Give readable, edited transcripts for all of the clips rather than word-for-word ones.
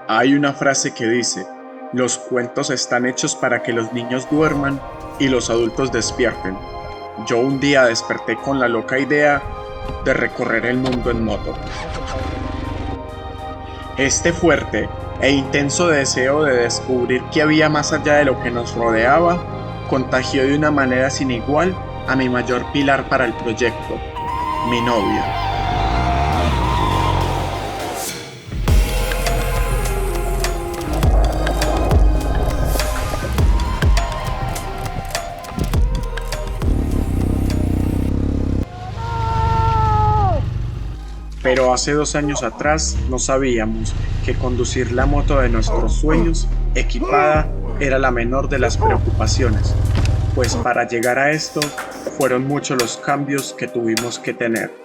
Hay una frase que dice, los cuentos están hechos para que los niños duerman y los adultos despierten. Yo un día desperté con la loca idea de recorrer el mundo en moto. Este fuerte e intenso deseo de descubrir qué había más allá de lo que nos rodeaba contagió de una manera sin igual a mi mayor pilar para el proyecto, mi novia. Pero hace 2 años atrás no sabíamos que conducir la moto de nuestros sueños, equipada, era la menor de las preocupaciones, pues para llegar a esto fueron muchos los cambios que tuvimos que tener.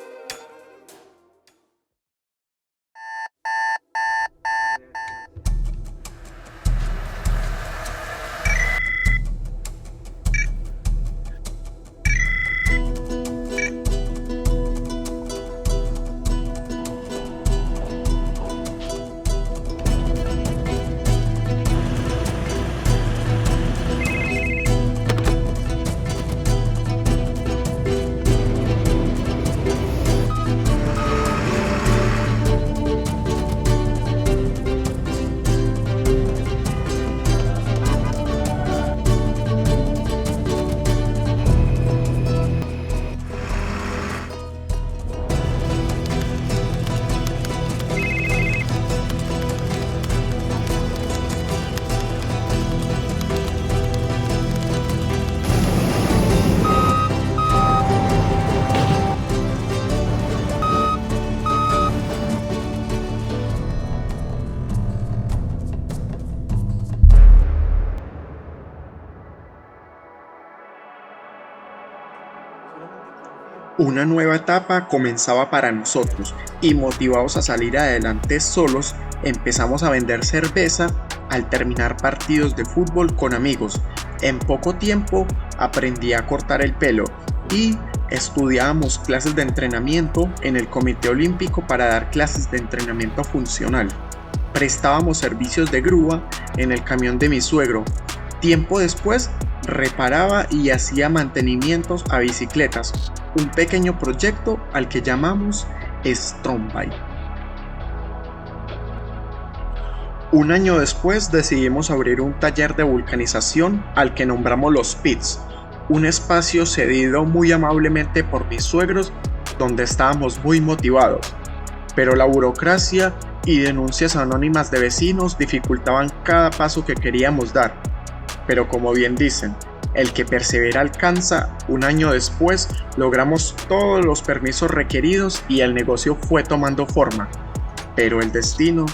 Una nueva etapa comenzaba para nosotros y motivados a salir adelante solos, empezamos a vender cerveza al terminar partidos de fútbol con amigos. En poco tiempo aprendí a cortar el pelo y estudiábamos clases de entrenamiento en el Comité Olímpico para dar clases de entrenamiento funcional. Prestábamos servicios de grúa en el camión de mi suegro. Tiempo después reparaba y hacía mantenimientos a bicicletas, un pequeño proyecto al que llamamos Strombike. Un año después decidimos abrir un taller de vulcanización al que nombramos Los Pits, un espacio cedido muy amablemente por mis suegros donde estábamos muy motivados, pero la burocracia y denuncias anónimas de vecinos dificultaban cada paso que queríamos dar. Pero como bien dicen, el que persevera alcanza. Un año después logramos todos los permisos requeridos y el negocio fue tomando forma. Pero el destino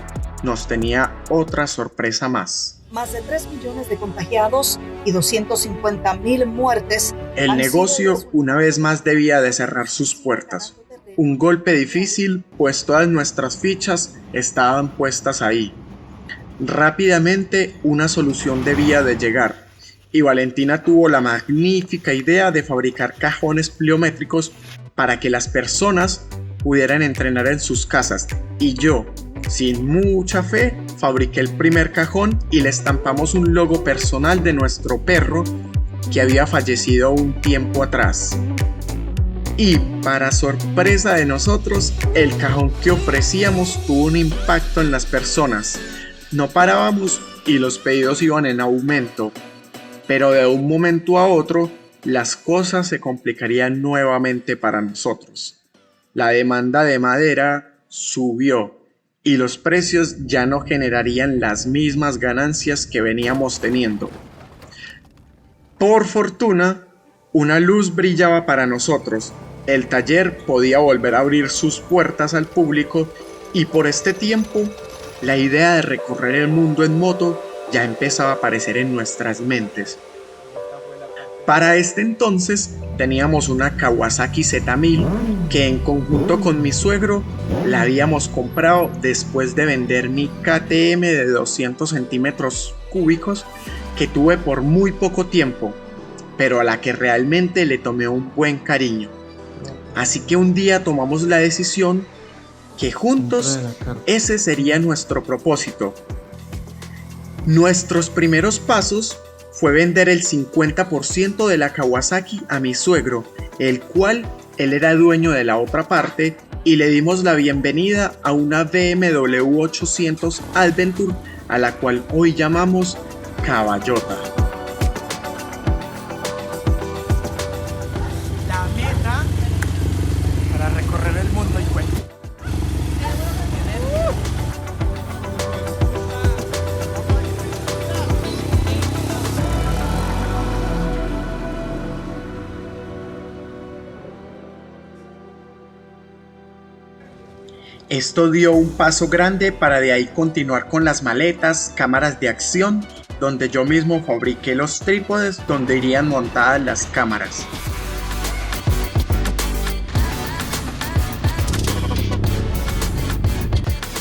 nos tenía otra sorpresa más. Más de 3 millones de contagiados y 250,000 muertes. El negocio una vez más debía de cerrar sus puertas. Un golpe difícil, pues todas nuestras fichas estaban puestas ahí. Rápidamente una solución debía de llegar. Y Valentina tuvo la magnífica idea de fabricar cajones pliométricos para que las personas pudieran entrenar en sus casas. Y yo, sin mucha fe, fabriqué el primer cajón y le estampamos un logo personal de nuestro perro que había fallecido un tiempo atrás. Y para sorpresa de nosotros, el cajón que ofrecíamos tuvo un impacto en las personas. No parábamos y los pedidos iban en aumento. Pero de un momento a otro, las cosas se complicarían nuevamente para nosotros. La demanda de madera subió y los precios ya no generarían las mismas ganancias que veníamos teniendo. Por fortuna, una luz brillaba para nosotros. El taller podía volver a abrir sus puertas al público y por este tiempo, la idea de recorrer el mundo en moto ya empezaba a aparecer en nuestras mentes. Para este entonces teníamos una Kawasaki Z1000 que en conjunto con mi suegro la habíamos comprado después de vender mi KTM de 200 centímetros cúbicos que tuve por muy poco tiempo, pero a la que realmente le tomé un buen cariño. Así que un día tomamos la decisión que juntos ese sería nuestro propósito. Nuestros primeros pasos fue vender el 50% de la Kawasaki a mi suegro, el cual él era dueño de la otra parte, y le dimos la bienvenida a una BMW 800 Adventure, a la cual hoy llamamos Caballota. La meta para recorrer el mundo y cuento. Esto dio un paso grande para de ahí continuar con las maletas, cámaras de acción, donde yo mismo fabriqué los trípodes donde irían montadas las cámaras.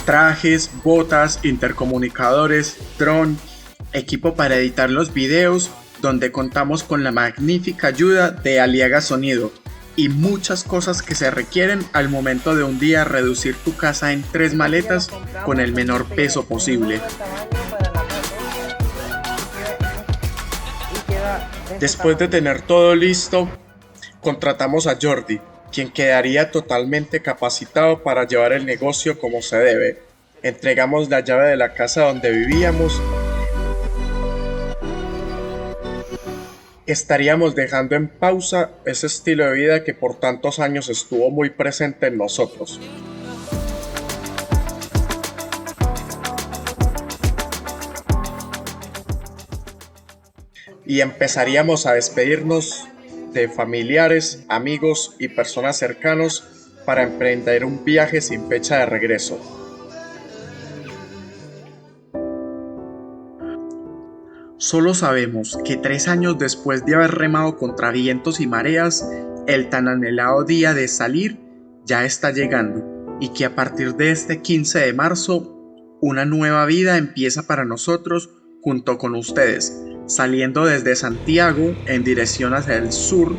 Trajes, botas, intercomunicadores, dron, equipo para editar los videos, donde contamos con la magnífica ayuda de Aliaga Sonido, y muchas cosas que se requieren al momento de un día reducir tu casa en 3 maletas con el menor peso posible. Después de tener todo listo, contratamos a Jordi, quien quedaría totalmente capacitado para llevar el negocio como se debe. Entregamos la llave de la casa donde vivíamos. Estaríamos dejando en pausa ese estilo de vida que por tantos años estuvo muy presente en nosotros. Y empezaríamos a despedirnos de familiares, amigos y personas cercanos para emprender un viaje sin fecha de regreso. Solo sabemos que 3 años después de haber remado contra vientos y mareas, el tan anhelado día de salir ya está llegando, y que a partir de este 15 de marzo, una nueva vida empieza para nosotros junto con ustedes, saliendo desde Santiago en dirección hacia el sur,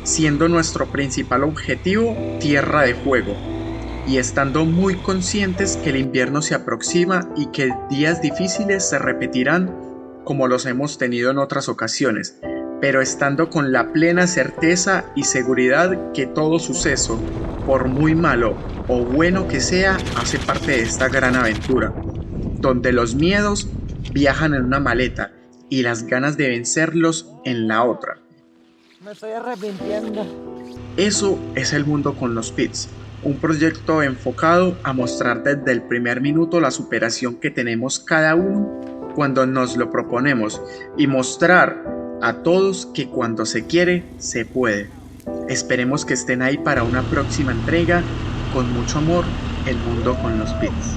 siendo nuestro principal objetivo Tierra de Fuego, y estando muy conscientes que el invierno se aproxima y que días difíciles se repetirán como los hemos tenido en otras ocasiones, pero estando con la plena certeza y seguridad que todo suceso, por muy malo o bueno que sea, hace parte de esta gran aventura, donde los miedos viajan en una maleta y las ganas de vencerlos en la otra. Me estoy arrepintiendo. Eso es el mundo con los pits, un proyecto enfocado a mostrar desde el primer minuto la superación que tenemos cada uno cuando nos lo proponemos, y mostrar a todos que cuando se quiere, se puede. Esperemos que estén ahí para una próxima entrega. Con mucho amor, el mundo con los pits.